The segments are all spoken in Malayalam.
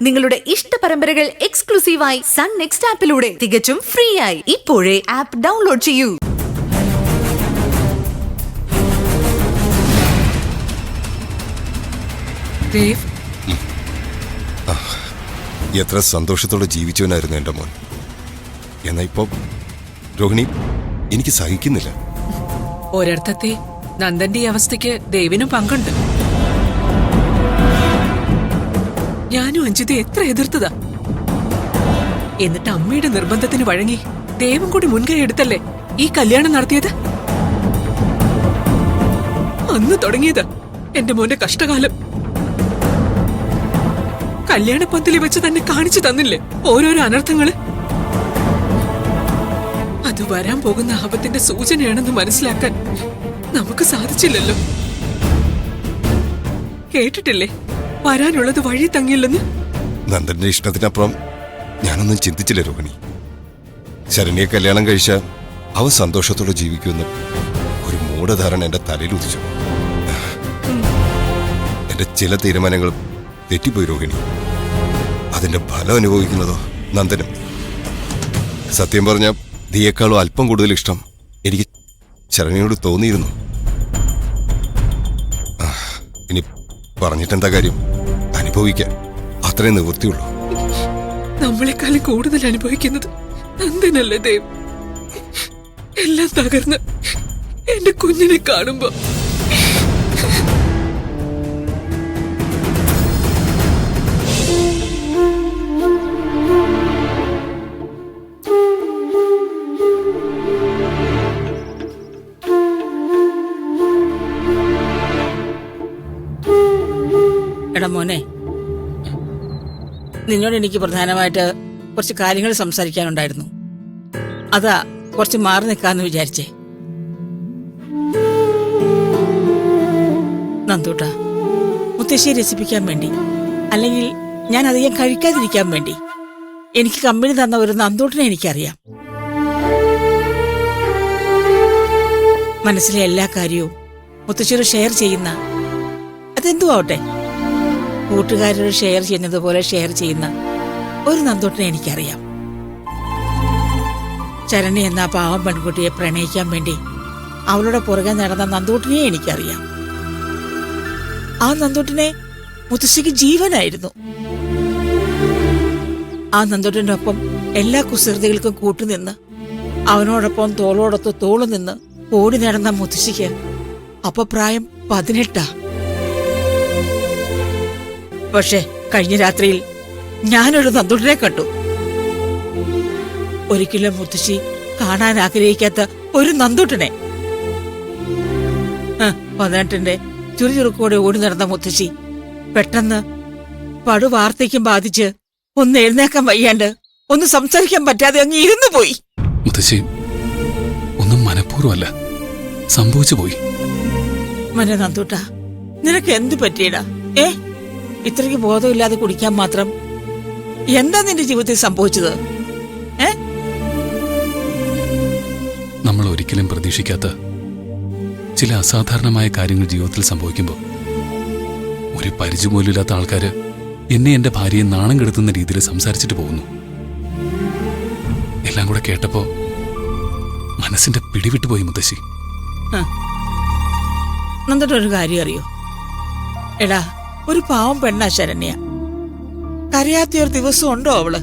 നിങ്ങളുടെ ഇഷ്ട പരമ്പരകൾ എക്സ്ക്ലൂസീവായി സൺ നെക്സ്റ്റ് ആപ്പിലൂടെ തികച്ചും ഫ്രീ ആയി ഇപ്പോഴേ ആപ്പ് ഡൗൺലോഡ് ചെയ്യൂ. എത്ര സന്തോഷത്തോടെ ജീവിച്ചവനായിരുന്നു എന്റെ മോൻ. എന്നാ ഇപ്പൊ രോഹിണി എനിക്ക് സഹിക്കുന്നില്ല. ഒരർത്ഥത്തെ നന്ദന്റെ ഈ അവസ്ഥയ്ക്ക് ദേവിനും പങ്കുണ്ട്. ഞാനും അഞ്ജിതയെ എത്ര എതിർത്തതാ. എന്നിട്ട് അമ്മയുടെ നിർബന്ധത്തിന് വഴങ്ങി ദേവും കൂടി മുൻകൈ എടുത്തല്ലേ ഈ കല്യാണം നടത്തിയത്. അന്ന് തുടങ്ങിയത് എന്റെ മോന്റെ കഷ്ടകാലം. കല്യാണപ്പന്തലിൽ വെച്ച് തന്നെ കാണിച്ചു തന്നില്ലേ ഓരോരോ അനർത്ഥങ്ങള്. അത് വരാൻ പോകുന്ന ആപത്തിന്റെ സൂചനയാണെന്ന് മനസ്സിലാക്കാൻ നമുക്ക് സാധിച്ചില്ലല്ലോ. കേട്ടിട്ടില്ലേ വരാനുള്ളത് വഴി തങ്ങില്ലെന്ന്. നന്ദന്റെ ഇഷ്ടത്തിനപ്പുറം ഞാനൊന്നും ചിന്തിച്ചില്ല രോഹിണി. ശരണ്യെ കല്യാണം കഴിച്ച അവൻ സന്തോഷത്തോടെ ജീവിക്കുമെന്ന് ഒരു മൂഢധാരണ എന്റെ തലയിൽ ഉദിച്ചു. എന്റെ ചില തീരുമാനങ്ങൾ തെറ്റിപ്പോയി രോഹിണി. അതിന്റെ ഫലം അനുഭവിക്കുന്നതോ നന്ദനും. സത്യം പറഞ്ഞ നീയേക്കാളും അല്പം കൂടുതൽ ഇഷ്ടം എനിക്ക് ശരണ്യോട് തോന്നിയിരുന്നു. ഇനി പറഞ്ഞിട്ടെന്താ കാര്യം? അനുഭവിക്കാൻ അത്രേ നിവൃത്തിയുള്ളൂ. നമ്മളെക്കാളും കൂടുതൽ അനുഭവിക്കുന്നത് നന്ദനല്ലേ ദേവ്. എല്ലാം തകർന്ന് എന്റെ കുഞ്ഞിനെ കാണുമ്പോ എടാ മോനെ, നിന്നോട് എനിക്ക് പ്രധാനമായിട്ട് കുറച്ച് കാര്യങ്ങൾ സംസാരിക്കാനുണ്ടായിരുന്നു. അതാ കുറച്ച് മാറി നിൽക്കാന്ന് വിചാരിച്ചേ. നന്ദൂട്ടാ, മുത്തശ്ശിയെ രസിപ്പിക്കാൻ വേണ്ടി, അല്ലെങ്കിൽ ഞാൻ അധികം കഴിക്കാതിരിക്കാൻ വേണ്ടി എനിക്ക് കമ്പനി തന്ന ഒരു നന്ദൂട്ടിനെ എനിക്കറിയാം. മനസ്സിലെ എല്ലാ കാര്യവും മുത്തശ്ശിയോട് ഷെയർ ചെയ്യുന്ന, അതെന്തു ആവട്ടെ, കൂട്ടുകാരോട് ഷെയർ ചെയ്യുന്നത് പോലെ ഷെയർ ചെയ്യുന്ന ഒരു നന്ദൂട്ടിനെ എനിക്കറിയാം. ചരണി എന്ന പാവം പെൺകുട്ടിയെ പ്രണയിക്കാൻ വേണ്ടി അവളുടെ പുറകെ നടന്ന നന്ദൂട്ടിനെ എനിക്കറിയാം. ആ നന്ദൂട്ടിനെ മുത്തശ്ശിക്ക് ജീവനായിരുന്നു. ആ നന്ദൂട്ടിന്റെ ഒപ്പം എല്ലാ കുസൃതികൾക്കും കൂട്ടുനിന്ന് അവനോടൊപ്പം തോളോടൊത്ത് തോളു നിന്ന് ഓടി നടന്ന മുത്തശ്ശിക്ക് അപ്പൊ പ്രായം 18. പക്ഷെ കഴിഞ്ഞ രാത്രിയിൽ ഞാനൊരു നന്ദൂട്ടിനെ കണ്ടു. ഒരിക്കലും മുത്തശ്ശി കാണാൻ ആഗ്രഹിക്കാത്ത ഒരു നന്ദൂട്ടിനെ. 18ന്റെ ചുറുചുറുക്കോടെ ഓടി നടന്ന മുത്തശ്ശി പെട്ടെന്ന് പടുവാർദ്ധക്യം ബാധിച്ച് ഒന്ന് എഴുന്നേക്കാൻ വയ്യാണ്ട്, ഒന്ന് സംസാരിക്കാൻ പറ്റാതെ അങ്ങ് ഇരുന്നു പോയി. മുത്തശ്ശി ഒന്നും മനഃപൂർവ്വമല്ല, സംഭവിച്ചു പോയി. മനെ നന്ദൂട്ടാ, നിനക്ക് എന്ത് പറ്റിയടാ? ഇത്രയ്ക്ക് ബോധമില്ലാതെ കുടിക്കാൻ മാത്രം എന്താ നിന്റെ ജീവിതത്തിൽ സംഭവിച്ചത്? നമ്മൾ ഒരിക്കലും പ്രതീക്ഷിക്കാത്ത ചില അസാധാരണമായ കാര്യങ്ങൾ ജീവിതത്തിൽ സംഭവിക്കുമ്പോൾ ഒരു പരിചയപോലുമില്ലാത്ത ആൾക്കാര് എന്നെ എന്റെ ഭാര്യയെ നാണം കെടുത്തുന്ന രീതിയിൽ സംസാരിച്ചിട്ട് പോകുന്നു. എല്ലാം കൂടെ കേട്ടപ്പോ മനസ്സിന്റെ പിടിവിട്ടുപോയി മുത്തശ്ശി. നന്ദൂട്ടൊരു കാര്യം അറിയോ? എടാ, ഒരു പാവം പെണ്ണാ ശരണ്യ. കരയാത്തൊരു ദിവസം ഉണ്ടോ അവള്?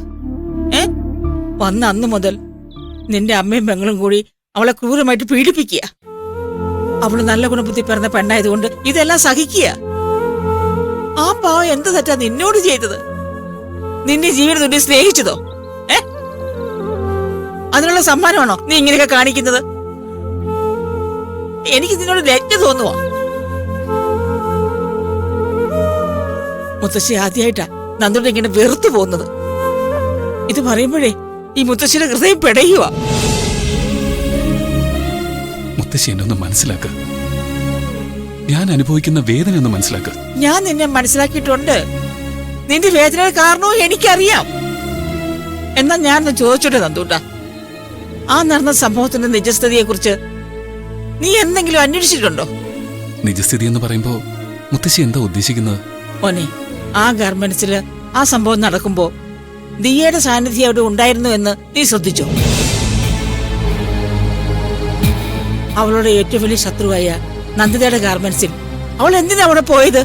വന്ന അന്ന് മുതൽ നിന്റെ അമ്മയും പെങ്ങളും കൂടി അവളെ ക്രൂരമായിട്ട് പീഡിപ്പിക്കുക. അവള് നല്ല കുടുംബത്തിൽ പിറന്ന പെണ്ണായതുകൊണ്ട് ഇതെല്ലാം സഹിക്കുക. ആ പാവം എന്ത് തെറ്റാ നിന്നോട് ചെയ്തത്? നിന്റെ ജീവനെ തുണ്ടി സ്നേഹിച്ചതോ? അതിനുള്ള സമ്മാനമാണോ നീ ഇങ്ങനെയൊക്കെ കാണിക്കുന്നത്? എനിക്ക് നിന്നോട് ലജ്ജ തോന്നുവാ. മുത്തശ്ശി ആദ്യമായിട്ടാ നന്ദൂട്ടി ഇങ്ങനെ വെറുത്തു പോകുന്നത്. ഇത് പറയുമ്പോഴേ ഈ മുത്തശ്ശിയുടെ ഹൃദയം പെടയുക. മുത്തശ്ശി എന്നൊന്ന് മനസ്സിലാക്ക. ഞാൻ അനുഭവിക്കുന്ന വേദന ഒന്ന് മനസ്സിലാക്ക. ഞാൻ നിന്നെ മനസ്സിലാക്കിയിട്ടുണ്ട്. നിന്റെ വേദന കാരണവും എനിക്കറിയാം. എന്നാ ഞാനൊന്ന് ചോദിച്ചോട്ടെ നന്ദൂട്ടാ, ആ നടന്ന സംഭവത്തിന്റെ നിജസ്ഥിതിയെ കുറിച്ച് നീ എന്തെങ്കിലും അന്വേഷിച്ചിട്ടുണ്ടോ? നിജസ്ഥിതി എന്ന് പറയുമ്പോ മുത്തശ്ശി എന്താ ഉദ്ദേശിക്കുന്നത്? മോനെ, ആ ഗാർമെന്റ്സില് ആ സംഭവം നടക്കുമ്പോ ദിയയുടെ സാന്നിധ്യം അവിടെ ഉണ്ടായിരുന്നു എന്ന് നീ ശ്രദ്ധിച്ചോ? അവളുടെ ഏറ്റവും വലിയ ശത്രുവായ നന്ദിതയുടെ ഗാർമെന്റ്സിൽ അവൾ എന്തിനാ അവിടെ പോയത്?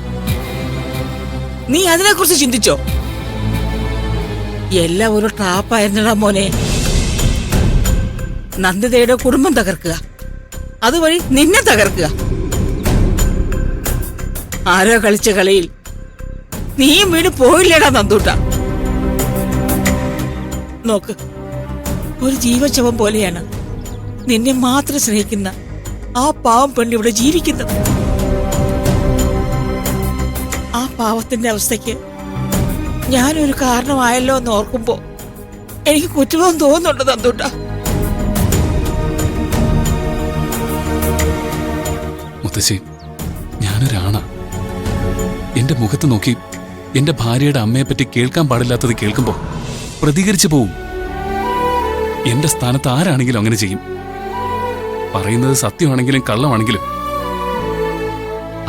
നീ അതിനെക്കുറിച്ച് ചിന്തിച്ചോ? എല്ലാം ഒരു ട്രാപ്പായിരുന്നടാ മോനെ. നന്ദിതയുടെ കുടുംബം തകർക്കുക, അതുവഴി നിന്നെ തകർക്കുക. ആരോ കളിച്ച കളിയിൽ നീയും വീട് പോയില്ലേടാ നന്ദൂട്ട. നോക്ക്, ഒരു ജീവശവം പോലെയാണ് നിന്നെ മാത്രം സ്നേഹിക്കുന്ന ആ പാവം പെണ്ണിവിടെ ജീവിക്കുന്നത്. ആ പാവത്തിന്റെ അവസ്ഥയ്ക്ക് ഞാനൊരു കാരണമായല്ലോ എന്ന് ഓർക്കുമ്പോ എനിക്ക് കുറ്റവും തോന്നുന്നുണ്ട് നന്ദൂട്ട. മുത്തശ്ശി, ഞാനൊരാണാ. എന്റെ മുഖത്ത് നോക്കി എന്റെ ഭാര്യയുടെ അമ്മയെപ്പറ്റി കേൾക്കാൻ പാടില്ലാത്തത് കേൾക്കുമ്പോ പ്രതികരിച്ചു പോവും. എന്റെ സ്ഥാനത്ത് ആരാണെങ്കിലും അങ്ങനെ ചെയ്യും. പറയുന്നത് സത്യമാണെങ്കിലും കള്ളമാണെങ്കിലും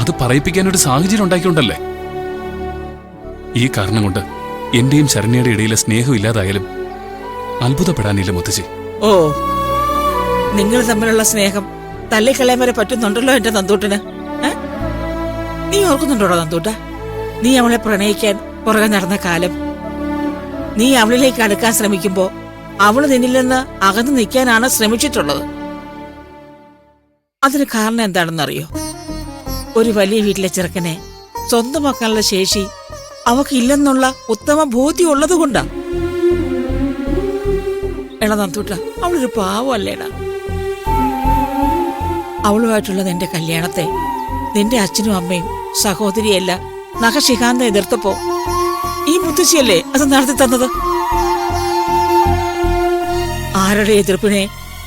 അത് പറയിപ്പിക്കാനൊരു സാഹചര്യം ഉണ്ടാക്കിക്കൊണ്ടല്ലേ. ഈ കാരണം കൊണ്ട് എന്റെയും ശരണ്യയുടെ ഇടയിലെ സ്നേഹം ഇല്ലാതായാലും അത്ഭുതപ്പെടാനില്ല മുത്തശ്ശി. ഓ, നിങ്ങൾ തമ്മിലുള്ള സ്നേഹം തള്ളിക്കളയാൻ വരെ പറ്റുന്നുണ്ടല്ലോ എന്റെ നന്ദൂട്ടന്. നീ ഓർക്കുന്നുണ്ടോടോ നന്ദൂട്ട? നീ അവളെ പ്രണയിക്കാൻ പുറകെ നടന്ന കാലം. നീ അവളിലേക്ക് അടുക്കാൻ ശ്രമിക്കുമ്പോ അവള് നിന്നിൽ നിന്ന് അകന്നു നിൽക്കാനാണ് ശ്രമിച്ചിട്ടുള്ളത്. അതിന് കാരണം എന്താണെന്നറിയോ? ഒരു വലിയ വീട്ടിലെ ചെറുക്കനെ സ്വന്തമാക്കാനുള്ള ശേഷി അവക്കില്ലെന്നുള്ള ഉത്തമ ബോധ്യം ഉള്ളത് കൊണ്ടാ. എടാ നന്ദൂട്ട, അവളൊരു പാവല്ലേടാ. അവളുമായിട്ടുള്ള നിന്റെ കല്യാണത്തെ നിന്റെ അച്ഛനും അമ്മയും സഹോദരിയല്ല നഖശിഖാന്ത എതിർത്തപ്പോ ഈ മുത്തശ്ശിയല്ലേ അത് നടത്തി തന്നത്? ആരുടെ എതിർപ്പിനെ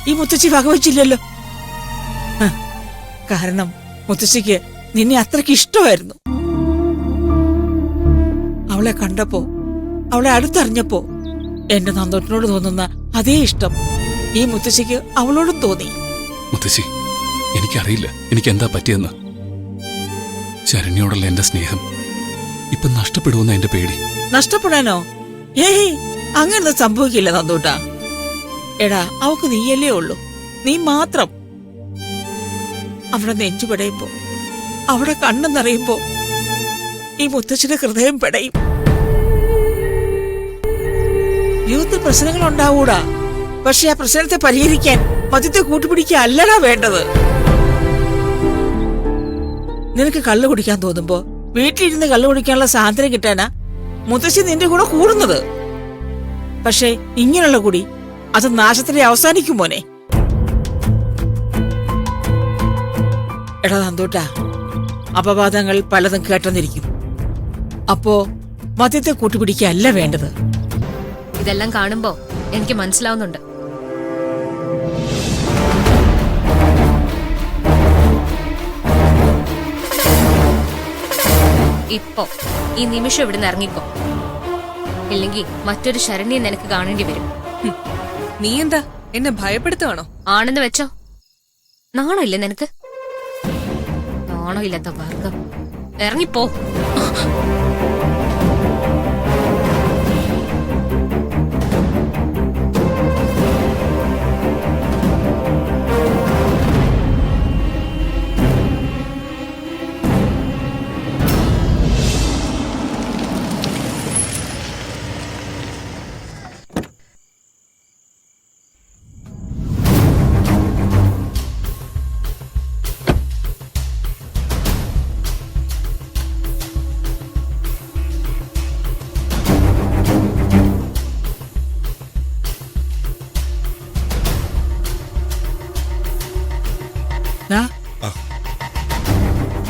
ഈ മുത്തശ്ശി വകവച്ചില്ലല്ലോ. കാരണം മുത്തശ്ശിക്ക് നിന്നെ അത്രയ്ക്ക് ഇഷ്ടമായിരുന്നു. അവളെ കണ്ടപ്പോ, അവളെ അടുത്തറിഞ്ഞപ്പോ എന്റെ നന്ദോട്ടിനോട് തോന്നുന്ന അതേ ഇഷ്ടം ഈ മുത്തശ്ശിക്ക് അവളോടും തോന്നി. മുത്തശ്ശി, എനിക്കറിയില്ല എനിക്ക് എന്താ പറ്റിയെന്ന്. ശരണ്യോടുള്ള എന്റെ സ്നേഹം ഇപ്പൊ നഷ്ടപ്പെടുമെന്ന എന്റെ പേടി. നഷ്ടപ്പെടാനോ? ഏയ്, അങ്ങനെ സംഭവിക്കില്ല നന്ദൂട്ടാ. എടാ, അവക്ക് നീയല്ലേ ഉള്ളൂ, നീ മാത്രം. അവിടെ നെഞ്ചു പെടയുമ്പോ, അവിടെ കണ്ണു നിറയുമ്പോ ഈ മുത്തച്ഛന്റെ ഹൃദയം പെടയും. ജീവിതത്തിൽ പ്രശ്നങ്ങൾ ഉണ്ടാവൂടാ, പക്ഷെ ആ പ്രശ്നത്തെ പരിഹരിക്കാൻ മദ്യത്തെ കൂട്ടുപിടിക്കുക അല്ലടാ വേണ്ടത്. നിനക്ക് കള്ളു കുടിക്കാൻ തോന്നുമ്പോ വീട്ടിലിരുന്ന് കള്ളു കുടിക്കാനുള്ള സ്വാതന്ത്ര്യം കിട്ടാനാ മുത്തശ്ശി നിന്റെ കൂടെ കൂടുന്നത്. പക്ഷെ ഇങ്ങനെയുള്ള കുടി അത് നാശത്തിലെ അവസാനിക്കും മോനെ. എടാ നന്ദൂട്ടാ, അപവാദങ്ങൾ പലതും കേട്ടെന്നിരിക്കും. അപ്പോ മദ്യത്തെ കൂട്ടുപിടിക്കല്ല വേണ്ടത്. ഇതെല്ലാം കാണുമ്പോ എനിക്ക് മനസ്സിലാവുന്നുണ്ട്. ഇപ്പോ ഈ നിമിഷം ഇവിടുന്ന് ഇറങ്ങിക്കോ, ഇല്ലെങ്കിൽ മറ്റൊരു ശരണ്യെ നിനക്ക് കാണേണ്ടി വരും. നീ എന്താ എന്നെ ഭയപ്പെടുത്തുവാണോ? ആണെന്ന് വെച്ചോ. നാണോ ഇല്ല നിനക്ക്? നാണോ ഇല്ലാത്ത വർഗം, ഇറങ്ങിപ്പോ.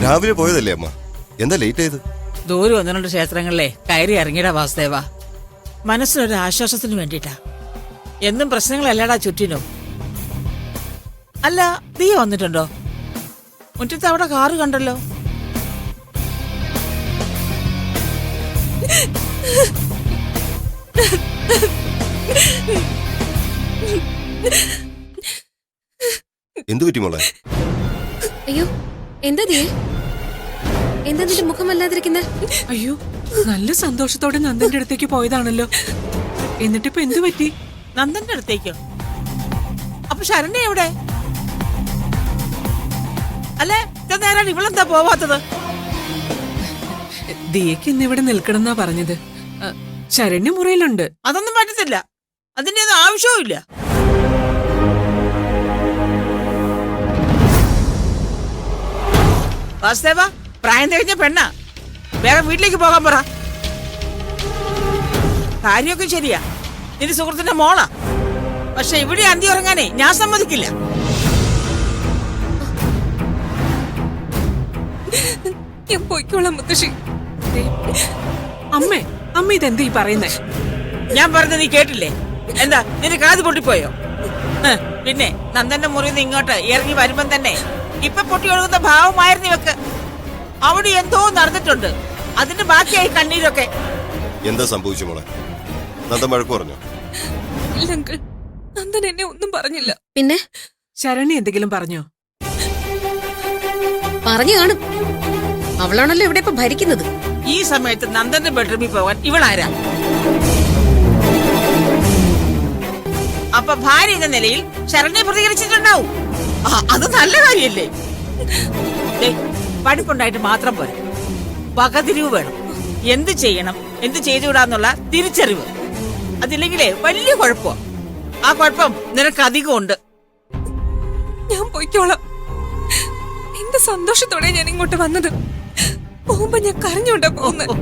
രാവിലെ പോയതല്ലേ അമ്മ, എന്താ ലേറ്റ് ആയത്? ദൂരം 1-2 ക്ഷേത്രങ്ങളിലെ കയറി ഇറങ്ങിയടാ വാസുദേവ. മനസ്സിനൊരു ആശ്വാസത്തിന് വേണ്ടിട്ടാ. എന്നും പ്രശ്നങ്ങളല്ലടാ ചുറ്റിനും. അല്ല, നീ വന്നിട്ടുണ്ടോ? മുറ്റത്ത് അവിടെ കാറ് കണ്ടല്ലോ. എന്തു പറ്റി മോളെ? അയ്യോ, എന്താ നീ? എന്താ നിന്റെ മുഖം അല്ലാതിരിക്കുന്നേ? അയ്യോ, നല്ല സന്തോഷത്തോടെ നന്ദന്റെ അടുത്തേക്ക് പോയതാണല്ലോ. എന്നിട്ടിപ്പോ എന്തു പറ്റി? നന്ദന്റെ അടുത്തേക്കോ? അപ്പൊ ശരണ്യ എവിടെ? അല്ലേ ഇത്ര നേരം ഇവളെന്താ പോവാത്തത്? ദിയക്ക് ഇന്നിവിടെ നിൽക്കണമെന്നാ പറഞ്ഞത്. ശരണ്യ മുറിയിലുണ്ട്. അതൊന്നും പറ്റത്തില്ല. അതിന്റെ ഒന്നും ആവശ്യവും ഇല്ല. വാസുദേവ, പ്രായം തികഞ്ഞ പെണ്ണാ, വേഗം വീട്ടിലേക്ക് പോകാൻ പറ. കാര്യമൊക്കെ ശരിയാ, നിന്റെ സുഹൃത്തിന്റെ മോളാ. പക്ഷെ ഇവിടെ അന്തി ഉറങ്ങാനേ ഞാൻ സമ്മതിക്കില്ല. ഞാൻ പോയിക്കോളാം മുത്തശ്ശി. അമ്മ ഇതെന്താ ഈ പറയുന്നേ? ഞാൻ പറഞ്ഞത് നീ കേട്ടില്ലേ? എന്താ നിന്റെ കാത് പൊട്ടിപ്പോയോ? പിന്നെ നന്ദന്റെ മുറിന്ന് ഇങ്ങോട്ട് ഇറങ്ങി വരുമ്പം തന്നെ ഇപ്പൊ പൊട്ടി ഒഴുകുന്ന ഭാവമായിരുന്നു ഇവക്ക്. അവിടെ എന്തോ നടന്നിട്ടുണ്ട്. അതിന്റെ ബാക്കിയായി കണ്ണീരൊക്കെ. എന്താ സംഭവിച്ചു മോളെ? നന്ദൻ വഴക്ക് പറഞ്ഞോ? നന്ദൻ എന്നെ ഒന്നും പറഞ്ഞില്ല. പിന്നെ ശരണി എന്തെങ്കിലും പറഞ്ഞോ? പറഞ്ഞു കാണും. അവളാണല്ലോ ഇവിടെ ഇപ്പൊ ഭരിക്കുന്നത്. ഈ സമയത്ത് നന്ദന്റെ ബെഡ്റൂമിൽ പോകാൻ ഇവളാരാ? അപ്പൊ ഭാര്യ എന്ന നിലയിൽ ശരണ്യെ പ്രതികരിച്ചിട്ടുണ്ടാവും. അത് നല്ല കാര്യല്ലേ? പഠിപ്പുണ്ടായിട്ട് മാത്രം പോരെ, വകതിരിവ് വേണം. എന്ത് ചെയ്യണം, എന്ത് ചെയ്തുകൂടാന്നുള്ള തിരിച്ചറിവ്. അതില്ലെങ്കിലേ വലിയ കുഴപ്പമാ. ആ കുഴപ്പം നിനക്ക് അധികമുണ്ട്. ഞാൻ പോയിക്കോളാം. എന്റെ സന്തോഷത്തോടെ ഞാൻ ഇങ്ങോട്ട് വന്നത്. പോകുമ്പോ ഞാൻ കരഞ്ഞോണ്ടാ പോകുന്നത്.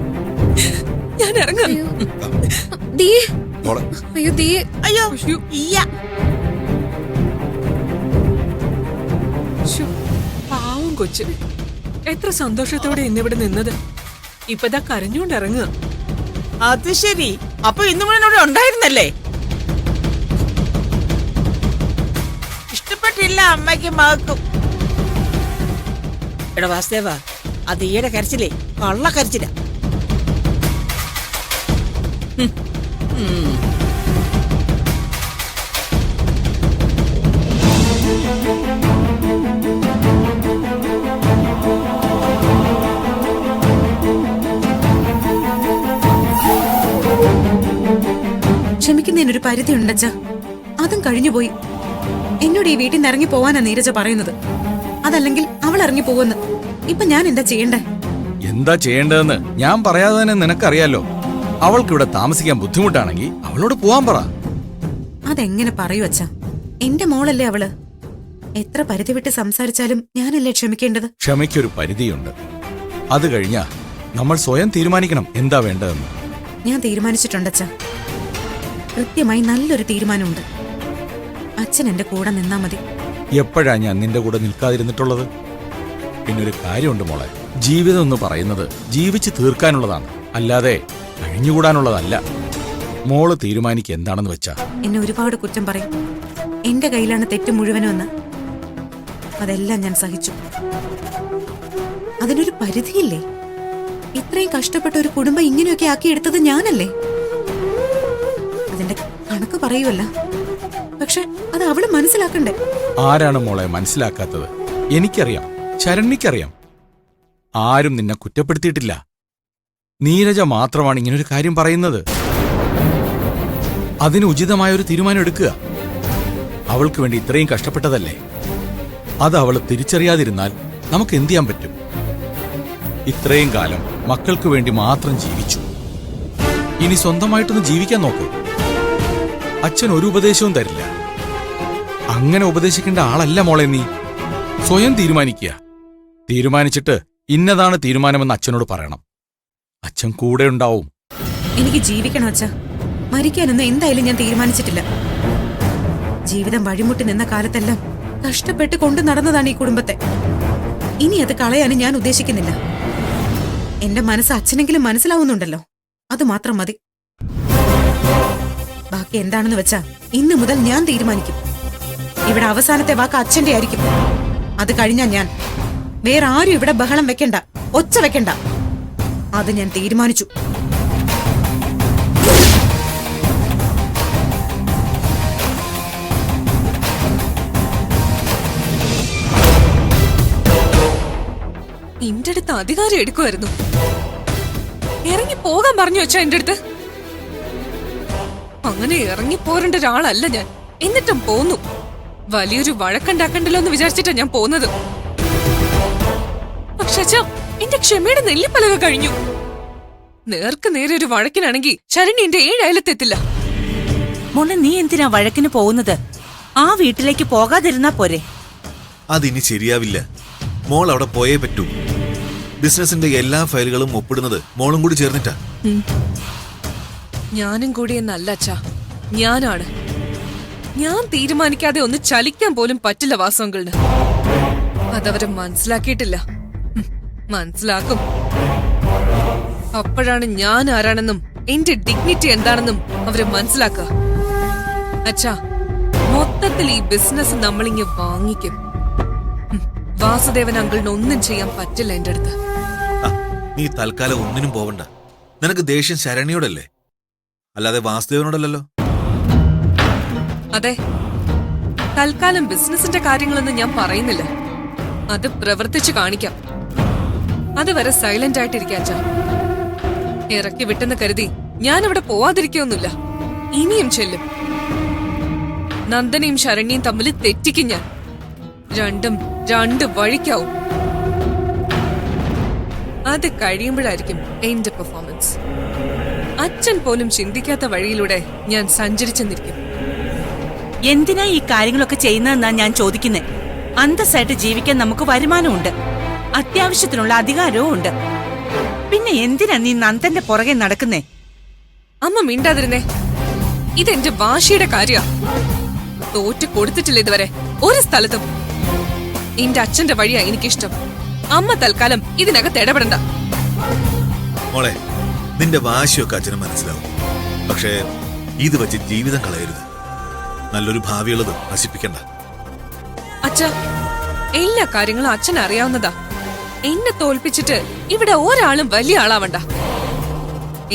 ഞാൻ ഇറങ്ങാം. മോളെ അയ്യോ ഇയ്യ. പാവം കൊച്ച് എത്ര സന്തോഷത്തോടെ ഇന്നിവിടെ നിന്നത്. ഇപ്പതാ കരഞ്ഞോണ്ട് ഇറങ്ങുക. അത് ശരി. അപ്പൊ ഇന്നും ഇവിടെ ഉണ്ടായിരുന്നല്ലേ? ഇഷ്ടപ്പെട്ടില്ല അമ്മയ്ക്കും മകൾക്കും. എടാ വാസുദേവ, അത് ഈയുടെ കരച്ചിലേ കള്ള കരച്ചില. ക്ഷമിക്കുന്നതിനൊരു പരിധി ഉണ്ടച്ച. അതും കഴിഞ്ഞുപോയി. എന്നോട് ഈ വീട്ടിൽ നിന്ന് ഇറങ്ങി പോവാനാ നീരജ പറയുന്നത്. അതല്ലെങ്കിൽ അവൾ ഇറങ്ങി പോവെന്ന്. ഇപ്പൊ ഞാൻ എന്താ ചെയ്യണ്ടേ? എന്താ ചെയ്യേണ്ടതെന്ന് ഞാൻ പറയാതെ തന്നെ നിനക്കറിയാലോ. അവൾക്കിവിടെ താമസിക്കാൻ ബുദ്ധിമുട്ടാണെങ്കിൽ അവളോട് പോവാൻ പറ. അതെങ്ങനെ പറയൂ അച്ഛ? എന്റെ മോളല്ലേ അവള്. എത്ര പരിധി വിട്ട് സംസാരിച്ചാലും ഞാനല്ലേ ക്ഷമിക്കേണ്ടത്? ക്ഷമയ്ക്കൊരു പരിധിയുണ്ട്. അത് കഴിഞ്ഞാ നമ്മൾ സ്വയം തീരുമാനിക്കണം എന്താ വേണ്ടതെന്ന്. ഞാൻ തീരുമാനിച്ചിട്ടുണ്ടച്ച. കൃത്യമായി നല്ലൊരു തീരുമാനമുണ്ട്. അച്ഛൻ എന്റെ കൂടെ നിന്നാ മതി. എപ്പോഴാ ഞാൻ നിന്റെ കൂടെ നിൽക്കാതിരുന്നിട്ടുള്ളത്? പിന്നൊരു കാര്യമുണ്ട് മോളെ, ജീവിതം എന്ന് പറയുന്നത് ജീവിച്ച് തീർക്കാനുള്ളതാണ്, അല്ലാതെ കഴിഞ്ഞുകൂടാനുള്ളതല്ല. മോള് തീരുമാനിക്കുക എന്താണെന്ന് വെച്ചാ. എന്നെ ഒരുപാട് കുറ്റം പറയും. എന്റെ കയ്യിലാണ് തെറ്റ് മുഴുവനും എന്ന്. അതെല്ലാം ഞാൻ സഹിച്ചു. അതിനൊരു പരിധിയില്ലേ? ഇത്രയും കഷ്ടപ്പെട്ട ഒരു കുടുംബം ഇങ്ങനെയൊക്കെ ആക്കിയെടുത്തത് ഞാനല്ലേ? അതിന്റെ കണക്ക് പറയുമല്ല. പക്ഷെ അത് അവള് മനസ്സിലാക്കണ്ടേ? ആരാണ് മോളെ മനസ്സിലാക്കാത്തത്? എനിക്കറിയാം, ശരണ്യക്കറിയാം. ആരും നിന്നെ കുറ്റപ്പെടുത്തിയിട്ടില്ല. നീരജ മാത്രമാണ് ഇങ്ങനൊരു കാര്യം പറയുന്നത്. അതിന് ഉചിതമായൊരു തീരുമാനം എടുക്കുക. അവൾക്ക് വേണ്ടി ഇത്രയും കഷ്ടപ്പെട്ടതല്ലേ. അത് അവൾ തിരിച്ചറിയാതിരുന്നാൽ നമുക്ക് എന്ത് ചെയ്യാൻ പറ്റും? ഇത്രയും കാലം മക്കൾക്ക് വേണ്ടി മാത്രം ജീവിച്ചു. ഇനി സ്വന്തമായിട്ടൊന്ന് ജീവിക്കാൻ നോക്ക്. അച്ഛൻ ഒരു ഉപദേശവും തരില്ല. അങ്ങനെ ഉപദേശിക്കേണ്ട ആളല്ല മോളെ നീ. സ്വയം തീരുമാനിക്കുക. തീരുമാനിച്ചിട്ട് ഇന്നതാണ് തീരുമാനമെന്ന് അച്ഛനോട് പറയണം. അച്ഛൻ കൂടെ ഉണ്ടാവും. എനിക്ക് ജീവിക്കണം അച്ഛ. മരിക്കാനൊന്നും എന്തായാലും ഞാൻ തീരുമാനിച്ചിട്ടില്ല. ജീവിതം വഴിമുട്ടി നിന്ന കാലത്തെല്ലാം കഷ്ടപ്പെട്ട് കൊണ്ടു നടന്നതാണ് ഈ കുടുംബത്തെ. ഇനി അത് കളയാനും ഞാൻ ഉദ്ദേശിക്കുന്നില്ല. എന്റെ മനസ്സ് അച്ഛനെങ്കിലും മനസ്സിലാവുന്നുണ്ടല്ലോ, അത് മാത്രം മതി. ബാക്കി എന്താണെന്ന് വെച്ചാ ഇന്ന് മുതൽ ഞാൻ തീരുമാനിക്കും. ഇവിടെ അവസാനത്തെ വാക്ക് അച്ഛന്റെ ആയിരിക്കും. അത് കഴിഞ്ഞാ ഞാൻ. വേറെ ആരും ഇവിടെ ബഹളം വെക്കണ്ട, ഒച്ച വെക്കണ്ട. അത് ഞാൻ തീരുമാനിച്ചു. നിന്റെ അടുത്ത് അധികാരം എടുക്കുമായിരുന്നു. ഇറങ്ങി പോകാൻ പറഞ്ഞു വെച്ചാ എന്റെ അടുത്ത്. അങ്ങനെ ഇറങ്ങി പോരേണ്ട ഒരാളല്ല ഞാൻ. എന്നിട്ടും പോന്നു. വലിയൊരു വഴക്കുണ്ടാക്കണ്ടല്ലോ എന്ന് വിചാരിച്ചിട്ടാ ഞാൻ പോന്നത്. പക്ഷെ അച്ഛാ, എന്റെ ക്ഷമയുടെ നെല്ലിപ്പലക കഴിഞ്ഞു. നേർക്ക് നേരെ ഒരു വഴക്കിനാണെങ്കിൽ ശരണി എന്റെ 7 അയലത്തെത്തില്ല. മോളെ, നീ എന്തിനാ വഴക്കിന് പോകുന്നത്? ആ വീട്ടിലേക്ക് പോകാതിരുന്നാ പോരെ? അതിനി ശരിയാവില്ല. മോൾ അവിടെ പോയേ പറ്റൂ. ബിസിനസിന്റെ എല്ലാ ഫയലുകളും ഒപ്പിടുന്നത് മോളും കൂടി ചേർന്നിട്ടാ. ഞാനും കൂടി എന്നല്ല അച്ഛാ, ഞാനാണ്. ഞാൻ തീരുമാനിക്കാതെ ഒന്ന് ചലിക്കാൻ പോലും പറ്റില്ല വാസവങ്കളിന്. അതവരെ മനസ്സിലാക്കിയിട്ടില്ല. മനസ്സിലാക്കും. അപ്പോഴാണ് ഞാൻ ആരാണെന്നും എന്റെ ഡിഗ്നിറ്റി എന്താണെന്നും അവരെ മനസ്സിലാക്കുക. അച്ഛാ, മൊത്തത്തിൽ ഈ ബിസിനസ് നമ്മളിങ്ങ് വാങ്ങിക്കും. വാസുദേവൻ അങ്കിളിന് ഒന്നും ചെയ്യാൻ പറ്റില്ല എന്റെ അടുത്ത്. നീ തൽക്കാലം ഒന്നിനും പോവണ്ട. നിനക്ക് ദേഷ്യം ശരണ്യോടല്ലേ, അല്ലാതെ വാസുദേവനോടല്ലോ. അതെ, തൽക്കാലം ബിസിനസിന്റെ കാര്യങ്ങളൊന്നും ഞാൻ പറയുന്നില്ല. അത് പ്രവർത്തിച്ചു കാണിക്കാം. അതുവരെ സൈലന്റ് ആയിട്ടിരിക്കാം അച്ഛാ. ഇറക്കി വിട്ടെന്ന് കരുതി ഞാൻ ഇവിടെ പോവാതിരിക്കൊന്നുമില്ല. ഇനിയും ചെല്ലും. നന്ദനയും ശരണ്യയും തമ്മിൽ തെറ്റിക്കും ഞാൻ. രണ്ടും 2 വഴിക്കാവും. അത് കഴിയുമ്പോഴായിരിക്കും എന്റെ പെർഫോമൻസ്. അച്ഛൻ പോലും ചിന്തിക്കാത്ത വഴിയിലൂടെ ഞാൻ സഞ്ചരിച്ചെന്നിരിക്കും. എന്തിനാ ഈ കാര്യങ്ങളൊക്കെ ചെയ്യുന്നതെന്നാ ഞാൻ ചോദിക്കുന്നേ. അന്തസ്സായിട്ട് ജീവിക്കാൻ നമുക്ക് വരുമാനമുണ്ട്, അത്യാവശ്യത്തിനുള്ള അധികാരവും ഉണ്ട്. പിന്നെ എന്തിനാ നീ നന്ദന്റെ പുറകെ നടക്കുന്നേ? അമ്മ മിണ്ടാതിരുന്നേ. ഇതെന്റെ വാശിയുടെ കാര്യ. തോറ്റ് കൊടുത്തിട്ടില്ല ഇതുവരെ ഒരു സ്ഥലത്തും. എന്റെ അച്ഛന്റെ വഴിയാ എനിക്കിഷ്ടം. അമ്മ തൽക്കാലം ഇതിനകത്ത് ഇടപെടണ്ട. മോളെ, നിന്റെ വാശിയൊക്കെ അച്ഛന് മനസ്സിലാവും. പക്ഷേ ഇത് വെച്ച് ജീവിതം കളയരുത്. നല്ലൊരു ഭാവിയുള്ളത് നശിപ്പിക്കണ്ട. അച്ഛ, എല്ലാ കാര്യങ്ങളും അച്ഛൻ അറിയാവുന്നതാ. എന്നെ തോൽപ്പിച്ചിട്ട് ഇവിടെ ഒരാളും വലിയ ആളാവണ്ട.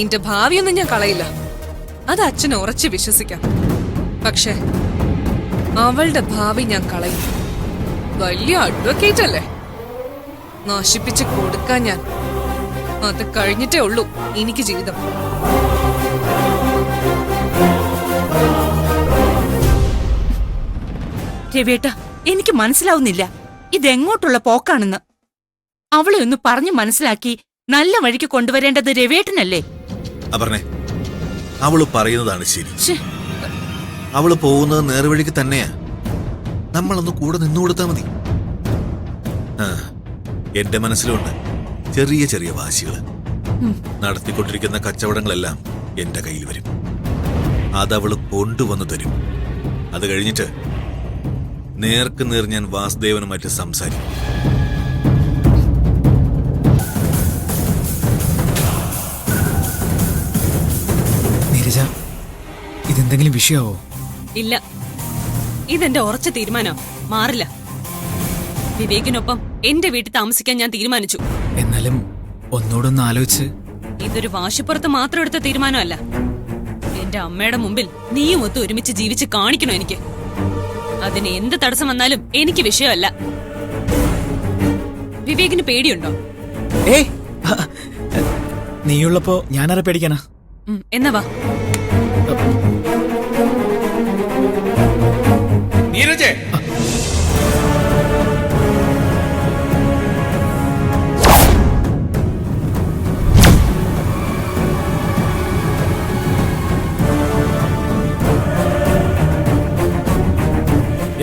എന്റെ ഭാവിയൊന്നും ഞാൻ കളയില്ല. അത് അച്ഛന് ഉറച്ച് വിശ്വസിക്കാം. പക്ഷെ അവളുടെ ഭാവി ഞാൻ കളയും. വലിയ അഡ്വക്കേറ്റ് അല്ലേ, നശിപ്പിച്ച് കൊടുക്കാൻ ഞാൻ. അത് കഴിഞ്ഞിട്ടേ ഉള്ളൂ എനിക്ക് ജീവിതം. രവേട്ട, എനിക്ക് മനസ്സിലാവുന്നില്ല ഇതെങ്ങോട്ടുള്ള പോക്കാണെന്ന്. അവളെ ഒന്ന് പറഞ്ഞു മനസ്സിലാക്കി നല്ല വഴിക്ക് കൊണ്ടുവരേണ്ടത് രവേട്ടനല്ലേ? അപർണേ, അവള് പറയുന്നതാണ് ശരി. ശ്ശേ, അവള് പോകുന്നത് നേർവഴിക്ക് തന്നെയാ. നമ്മളൊന്ന് കൂടെ നിന്നുകൊടുത്താ മതി. എന്റെ മനസ്സിലുണ്ട് ചെറിയ ചെറിയ വാശികള്. നടത്തിക്കൊണ്ടിരിക്കുന്ന കച്ചവടങ്ങളെല്ലാം എന്റെ കയ്യിൽ വരും. അതവള് കൊണ്ടുവന്നു തരും. അത് കഴിഞ്ഞിട്ട് നേർക്ക് നേർ ഞാൻ വാസുദേവനുമായിട്ട് സംസാരിക്കും. നീരജ, ഇതെന്തെങ്കിലും വിഷയാവോ? ഇല്ല, ഇതെന്റെ ഉറച്ച തീരുമാനം. മാറില്ല. വിവേകിനൊപ്പം എന്റെ വീട്ടിൽ താമസിക്കാൻ ഞാൻ തീരുമാനിച്ചു. എന്നാലും ഒന്നോടൊന്ന് ആലോചിച്ച്. ഇതൊരു വാശിപ്പുറത്ത് മാത്രം എടുത്ത തീരുമാനമല്ല. എന്റെ അമ്മയുടെ മുമ്പിൽ നീയും ഒത്ത് ഒരുമിച്ച് ജീവിച്ച് കാണിക്കണോ എനിക്ക്. അതിന് എന്ത് തടസ്സം വന്നാലും എനിക്ക് വിഷയമല്ല. വിവേകിന് പേടിയുണ്ടോ? ഏയ്, നീയുള്ളപ്പോ ഞാനറെ പേടിക്കാനാ. എന്നാ വാ. നീരജേ,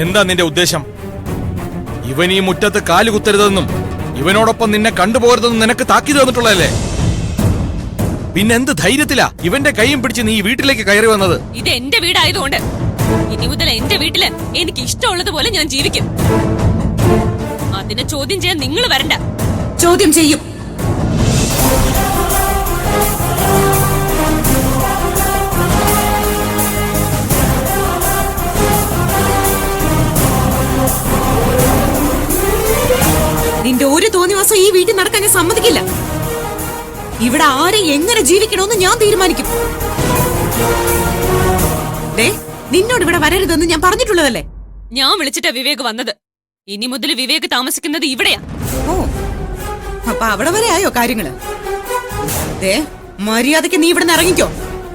എന്താ നിന്റെ ഉദ്ദേശം? ഇവൻ ഈ മുറ്റത്ത് കാലുകുത്തരുതെന്നും ഇവനോടൊപ്പം നിന്നെ കണ്ടുപോകരുതെന്നും നിനക്ക് താക്കീത് തന്നിട്ടുള്ളതല്ലേ? പിന്നെന്ത് ധൈര്യത്തിലാ ഇവന്റെ കൈയും പിടിച്ച് നീ ഈ വീട്ടിലേക്ക് കയറി വന്നത്? ഇത് എന്റെ വീടായതുകൊണ്ട് ഇനി മുതൽ എന്റെ വീട്ടില് എനിക്ക് ഇഷ്ടമുള്ളതുപോലെ ഞാൻ ജീവിക്കും. അതിനെ ചോദ്യം ചെയ്യാൻ നിങ്ങൾ വരണ്ട. ചോദ്യം ചെയ്യും. നിന്റെ ഒരു തോന്നിവാസം ഈ വീട്ടിൽ നടക്കാൻ ഞാൻ സമ്മതിക്കില്ല. ഇവിടെ ആരെ എങ്ങനെ ജീവിക്കണമെന്ന് ഞാൻ തീരുമാനിക്കും. നിന്നോട് ഇവിടെ വരരുതെന്ന് ഞാൻ പറഞ്ഞിട്ടുള്ളതല്ലേ? ഞാൻ വിളിച്ചിട്ടാ വിവേക് വന്നത്. ഇനി മുതൽ വിവേക് താമസിക്കുന്നത് ഇവിടെയാ. ഓ, അപ്പൊ അവിടെ വരെ ആയോ കാര്യങ്ങള്? മര്യാദയ്ക്ക് നീ ഇവിടെ നിന്ന് ഇറങ്ങിക്കോ,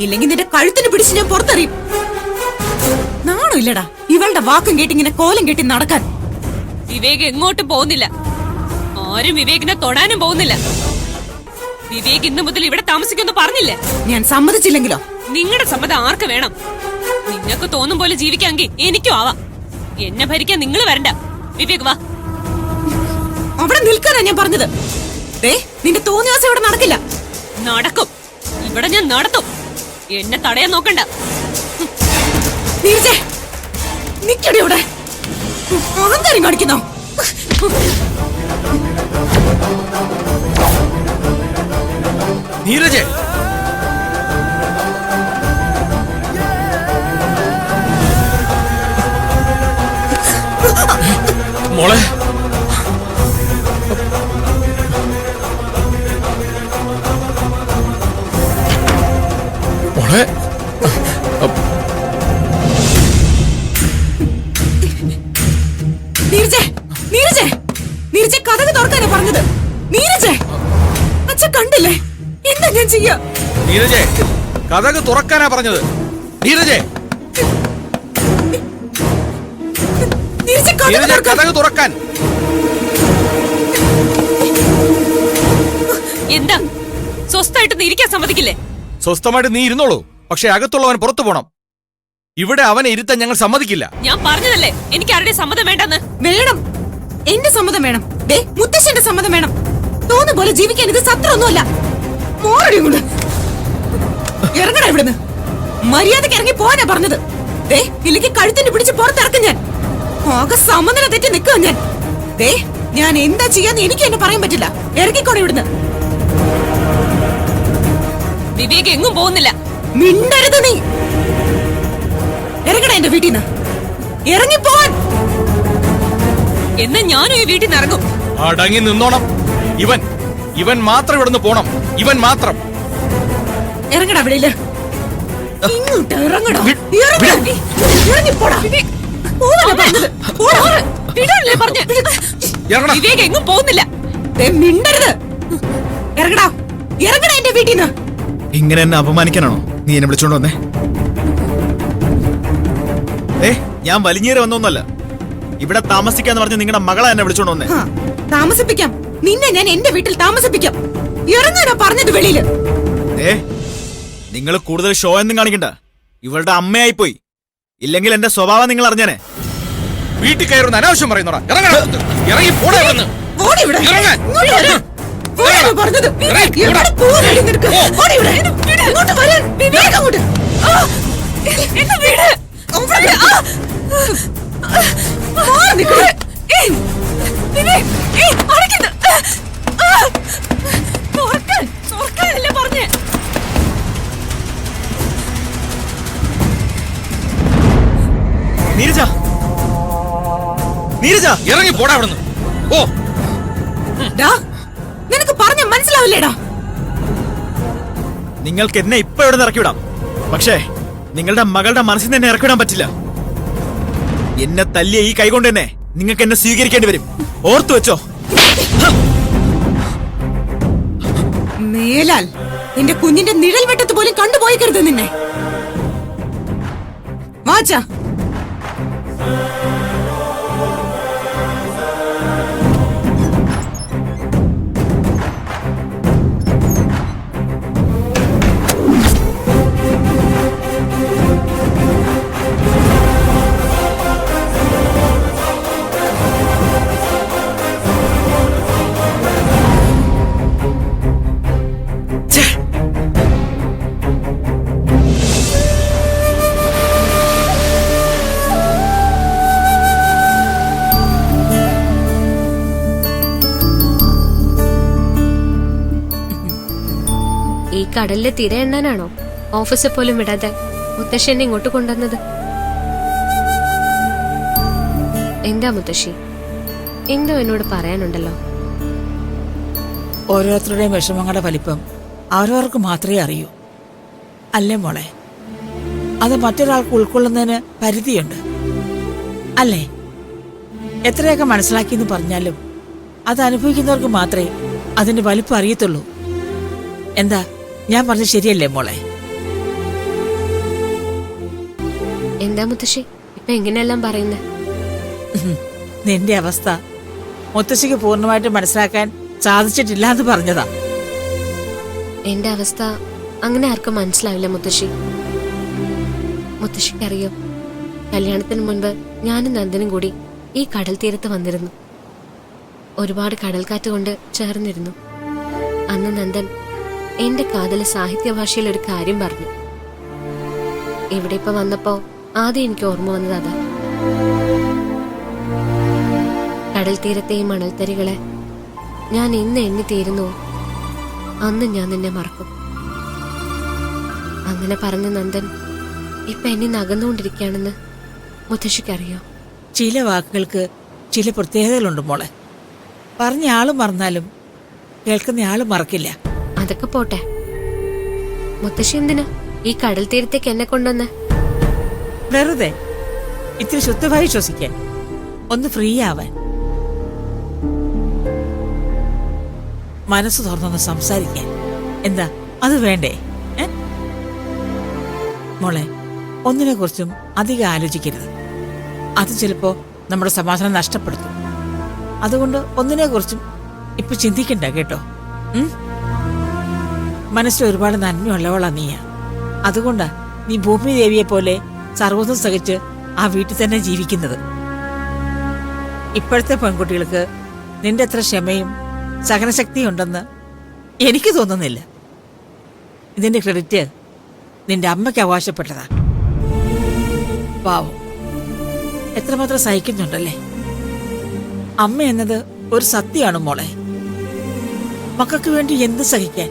ഇല്ലെങ്കിൽ നിന്റെ കഴുത്തിന് പിടിച്ച് ഞാൻ പുറത്തെറിയും. നാണോ ഇല്ലടാ ഇവളുടെ വാക്കും കേട്ട് ഇങ്ങനെ കോലം കെട്ടി നടക്കാൻ. വിവേക് എങ്ങോട്ടും പോകുന്നില്ല. ആരും വിവേകിനെ തൊടാനും പോകുന്നില്ല. വിവേക് ഇന്നു മുതൽ ഇവിടെ താമസിക്കുമെന്ന് പറഞ്ഞില്ലേ? ഞാൻ സമ്മതിച്ചില്ലെങ്കിലോ? നിങ്ങളുടെ സമ്മതം ആർക്ക് വേണം? നിങ്ങൾക്ക് തോന്നും പോലെ ജീവിക്കാമെങ്കിൽ എനിക്കും ആവാം. എന്നെ ഭരിക്കാൻ നിങ്ങൾ വരണ്ട. വിവേക് വാ. അവിടെ നിൽക്കാനാ ഞാൻ പറഞ്ഞത്. നിന്റെ തോന്നിയ ദിവസം ഇവിടെ നടക്കില്ല. നടക്കും. ഇവിടെ ഞാൻ നടത്തും. എന്നെ തടയാൻ നോക്കണ്ട. നിക്കടി ഇവിടെ. അഹങ്കാരം കാണിക്കുന്നോ? നീരജേ, മോളെ, മോളെ, നീരജെ കഥക് തുറക്കാനാ പറഞ്ഞത്. നീരജെ, അച്ഛൻ കണ്ടില്ലേ? എന്താ ഞാൻ ചെയ്യാ? നീരജേ, കഥക് തുറക്കാനാ പറഞ്ഞത്. നീരജേ, കഥക് തുറക്കാൻ. എന്താ സ്വസ്ഥായിട്ട് ഇരിക്കാൻ സമ്മതിക്കില്ലേ? സ്വസ്ഥമായിട്ട് നീ ഇരുന്നോളൂ, പക്ഷെ അകത്തുള്ളവൻ പുറത്തു പോണം. ഇവിടെ അവനെ ഇരുത്താൻ ഞങ്ങൾ സമ്മതിക്കില്ല. ഞാൻ പറഞ്ഞതല്ലേ എനിക്ക് ആരുടെ സമ്മതം വേണ്ടെന്ന്. വേണം, എന്റെ സമ്മതം വേണം. മുത്തശ്ശന്റെ സമ്മതം വേണം. തോന്നുന്ന പോലെ ജീവിക്കാൻ ഇത് സത്രമൊന്നുമല്ല. ഇറങ്ങടാ ഇവിടുന്ന്. മര്യാദക്ക് ഇറങ്ങി പോവാനാ പറഞ്ഞത്. ഇല്ലെങ്കിൽ കഴുത്തിന് പിടിച്ച് പുറത്തിറക്കും ഞാൻ. ആകെ സമനില തെറ്റി നിൽക്കുക ഞാൻ. ഞാൻ എന്താ ചെയ്യാന്ന് എനിക്ക് എന്നെ പറയാൻ പറ്റില്ല. ഇറങ്ങിക്കോടെ ഇവിടുന്ന്. വിവേക് എങ്ങും പോകുന്നില്ല. മിണ്ടരുത് നീ. ഇറങ്ങടാ എന്റെ വീട്ടിൽ നിന്ന്. ഇറങ്ങിപ്പോവാൻ. എന്നാ ഞാനും ഈ വീട്ടിൽ നിന്ന് ഇറങ്ങും. അടങ്ങി നിന്നോണം. ഇവൻ മാത്രം ഇവിടുന്ന് പോണം. ഇവൻ മാത്രം. ഇറങ്ങടാ വെളിയില്. ഇങ്ങോട്ട് ഇറങ്ങടാ. ഇറങ്ങിപ്പോടാ. വിവേക് എങ്ങും പോകുന്നില്ല. മിണ്ടരുത്. ഇറങ്ങടാ. ഇറങ്ങടാ എന്റെ വീട്ടിൽ നിന്ന്. ഇങ്ങനെ എന്നെ അപമാനിക്കാനാണോ നീ എന്നെ വിളിച്ചോണ്ട് വന്നേ? ഞാൻ വലിഞ്ഞേറി വന്നൊന്നുമല്ല. ഇവിടെ താമസിക്കാന്ന് പറഞ്ഞ് നിങ്ങളുടെ മകളെ എന്നെ വിളിച്ചോണ്ട് വന്നേ. താമസിപ്പിക്കാം. നിന്നെ ഞാൻ എന്റെ വീട്ടിൽ താമസിപ്പിക്കാം. ഇറങ്ങാനാ പറഞ്ഞത് വെളിയില്. നിങ്ങൾ കൂടുതൽ ഷോ ഒന്നും കാണിക്കണ്ട. ഇവളുടെ അമ്മയായി പോയി. ഇല്ലെങ്കിൽ എന്റെ സ്വഭാവം നിങ്ങൾ അറിഞ്ഞേനെ. വീട്ടിൽ കയറുന്ന അനാവശ്യം പറയുന്നോടാ. ഇറങ്ങി പോടാ ഇവിടുന്ന്. പറഞ്ഞത് നീരജ, നീരജ, ഇറങ്ങി പോടാ ഇവിടുന്ന്. ഓ, നിനക്ക് പറഞ്ഞ മനസ്സിലാവില്ലേടാ? നിങ്ങൾക്ക് എന്നെ ഇപ്പൊ ഇവിടെ നിന്ന് ഇറക്കിവിടാം. പക്ഷേ നിങ്ങളുടെ മകളുടെ മനസ്സിൽ നിന്ന് എന്നെ ഇറക്കിവിടാൻ പറ്റില്ല. എന്നെ തല്ലിയ ഈ കൈകൊണ്ട് തന്നെ നിങ്ങൾക്ക് എന്നെ സ്വീകരിക്കേണ്ടി വരും. ഓർത്തു വെച്ചോ. മേലാൽ എന്റെ കുഞ്ഞിന്റെ നിഴൽ വെട്ടത്ത് പോലും കണ്ടുപോയിക്കരുത് നിന്നെ. വാച്ചാ. ഈ കടലിലെ തിര എണ്ണാനാണോ ഓഫീസിൽ പോലും വിടാതെ മുത്തശ്ശി ഇങ്ങോട്ട് കൊണ്ടുവന്നത്? എന്താ മുത്തശ്ശി, എന്തോ എന്നോട് പറയാനുണ്ടല്ലോ. ഓരോരുത്തരുടെയും വിഷമങ്ങളുടെ വലിപ്പം അവരവർക്ക് മാത്രമേ അറിയൂ. അല്ലേ മോളെ? അത് മറ്റൊരാൾക്ക് ഉൾക്കൊള്ളുന്നതിന് പരിധിയുണ്ട് അല്ലേ? എത്രയൊക്കെ മനസ്സിലാക്കിയെന്ന് പറഞ്ഞാലും അത് അനുഭവിക്കുന്നവർക്ക് മാത്രമേ അതിന്റെ വലിപ്പം അറിയത്തുള്ളൂ. എന്താ ഞാൻ പറഞ്ഞത് ശരിയല്ലേ മോളെ? എന്താ മുത്തശ്ശി ഇപ്പൊ എങ്ങനെയെല്ലാം പറയുന്നേ? നിന്റെ അവസ്ഥ മുത്തശ്ശിക്ക് പൂർണ്ണമായിട്ട് മനസ്സിലാക്കാൻ സാധിച്ചിട്ടില്ല എന്ന് പറഞ്ഞതാ. എന്റെ അവസ്ഥ അങ്ങനെ ആർക്കും മനസ്സിലാവില്ല മുത്തശ്ശി. മുത്തശ്ശിക്കറിയോ, കല്യാണത്തിന് മുൻപ് ഞാനും നന്ദനും കൂടി ഈ കടൽ തീരത്ത് വന്നിരുന്നു. ഒരുപാട് കടൽക്കാറ്റ് കൊണ്ട് ചേർന്നിരുന്നു. അന്ന് നന്ദൻ എന്റെ കാതില് സാഹിത്യ ഭാഷയിൽ ഒരു കാര്യം പറഞ്ഞു. ഇവിടെ ഇപ്പൊ വന്നപ്പോ ആദ്യം എനിക്ക് ഓർമ്മ വന്നത് അതാ. കടൽ തീരത്തെ ഈ മണൽത്തരികളെ ഞാൻ ഇന്ന് എണ്ണി തീരുന്നു, അന്ന് ഞാൻ നിന്നെ മറക്കും. അങ്ങനെ പറഞ്ഞ നന്ദൻ ഇപ്പൊ എന്നെ നകന്നുകൊണ്ടിരിക്കുകയാണെന്ന് മുത്തശ്ശിക്കറിയോ? ചില വാക്കുകൾക്ക് ചില പ്രത്യേകതകളുണ്ട് മോളെ. പറഞ്ഞ ആള് മറന്നാലും കേൾക്കുന്ന ആള് മറക്കില്ല. അതൊക്കെ പോട്ടെ, മുത്തശ്ശി എന്തിനാ ഈ കടൽ തീരത്തേക്ക് എന്നെ കൊണ്ടുവന്ന്? വെറുതെ ഇത്തിരി ശുദ്ധമായി ശ്വസിക്കാൻ, ഒന്ന് ഫ്രീ ആവാൻ, മനസ്സ് തുറന്നൊന്ന് സംസാരിക്കാൻ. എന്താ അത് വേണ്ടേ? മോളെ, ഒന്നിനെ കുറിച്ചും അധികം ആലോചിക്കരുത്. അത് ചിലപ്പോ നമ്മുടെ സമാധാനം നഷ്ടപ്പെടുത്തും. അതുകൊണ്ട് ഒന്നിനെ കുറിച്ചും ഇപ്പൊ ചിന്തിക്കണ്ട കേട്ടോ. മനസ്സിൽ ഒരുപാട് നന്മയുള്ളവളാ നീയാ. അതുകൊണ്ടാ നീ ഭൂമി ദേവിയെ പോലെ സർവ്വതും സഹിച്ച് ആ വീട്ടിൽ തന്നെ ജീവിക്കുന്നത്. ഇപ്പോഴത്തെ പെൺകുട്ടികൾക്ക് നിന്റെ അത്ര ക്ഷമയും സഹനശക്തിയും ഉണ്ടെന്ന് എനിക്ക് തോന്നുന്നില്ല. ഇതിന്റെ ക്രെഡിറ്റ് നിന്റെ അമ്മയ്ക്ക് അവകാശപ്പെട്ടതാ. പാവം, എത്രമാത്രം സഹിക്കുന്നുണ്ടല്ലേ. അമ്മ എന്നത് ഒരു സത്യമാണ് മോളെ. മക്കൾക്ക് വേണ്ടി എന്ത് സഹിക്കാൻ,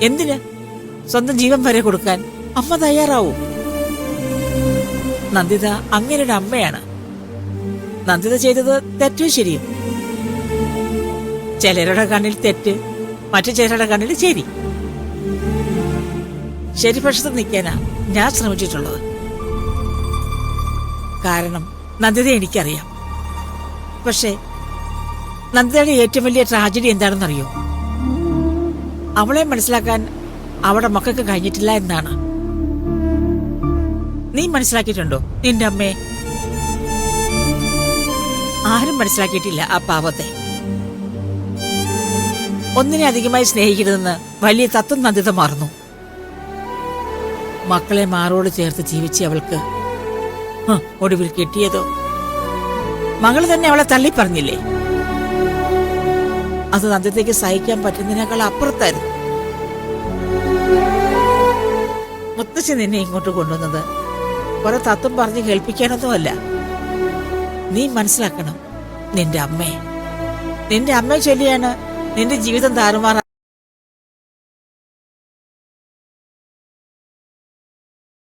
എന്തിന് സ്വന്തം ജീവൻ വരെ കൊടുക്കാൻ അമ്മ തയ്യാറാവൂ. നന്ദിത അങ്ങനെയുടെ അമ്മയാണ്. നന്ദിത ചെയ്തത് തെറ്റും ശരിയും. ചിലരുടെ കണ്ണിൽ തെറ്റ്, മറ്റു ചിലരുടെ കണ്ണിൽ ശരി. ശരിപക്ഷത്ത് നിൽക്കാനാ ഞാൻ ശ്രമിച്ചിട്ടുള്ളത്. കാരണം നന്ദിത എനിക്കറിയാം. പക്ഷേ നന്ദിതയുടെ ഏറ്റവും വലിയ ട്രാജഡി എന്താണെന്നറിയോ? അവളെ മനസ്സിലാക്കാൻ അവളുടെ മക്കൾക്ക് കഴിഞ്ഞിട്ടില്ല എന്നാണ്. നീ മനസ്സിലാക്കിയിട്ടുണ്ടോ നിന്റെ അമ്മയെ? ആരും മനസ്സിലാക്കിയിട്ടില്ല ആ പാവത്തെ. ഒന്നിനെ അധികമായി സ്നേഹിക്കരുതെന്ന് വലിയ തത്വം നന്ദിത മാറുന്നു. മക്കളെ മാറോട് ചേർത്ത് ജീവിച്ച അവൾക്ക് ഒടുവിൽ കിട്ടിയതോ മകള് തന്നെ അവളെ തള്ളി പറഞ്ഞില്ലേ? അത് നന്ദിതയ്ക്ക് സഹിക്കാൻ പറ്റുന്നതിനേക്കാൾ അപ്പുറത്തായിരുന്നു. മുത്തശ്ശി നിന്നെ ഇങ്ങോട്ട് കൊണ്ടുവന്നത് കുറെ തത്വം പറഞ്ഞ് കേൾപ്പിക്കാനൊന്നുമല്ല. നീ മനസ്സിലാക്കണം നിന്റെ അമ്മയെ. നിന്റെ അമ്മയെ ചൊല്ലിയാണ് നിന്റെ ജീവിതം താറുമാറാ.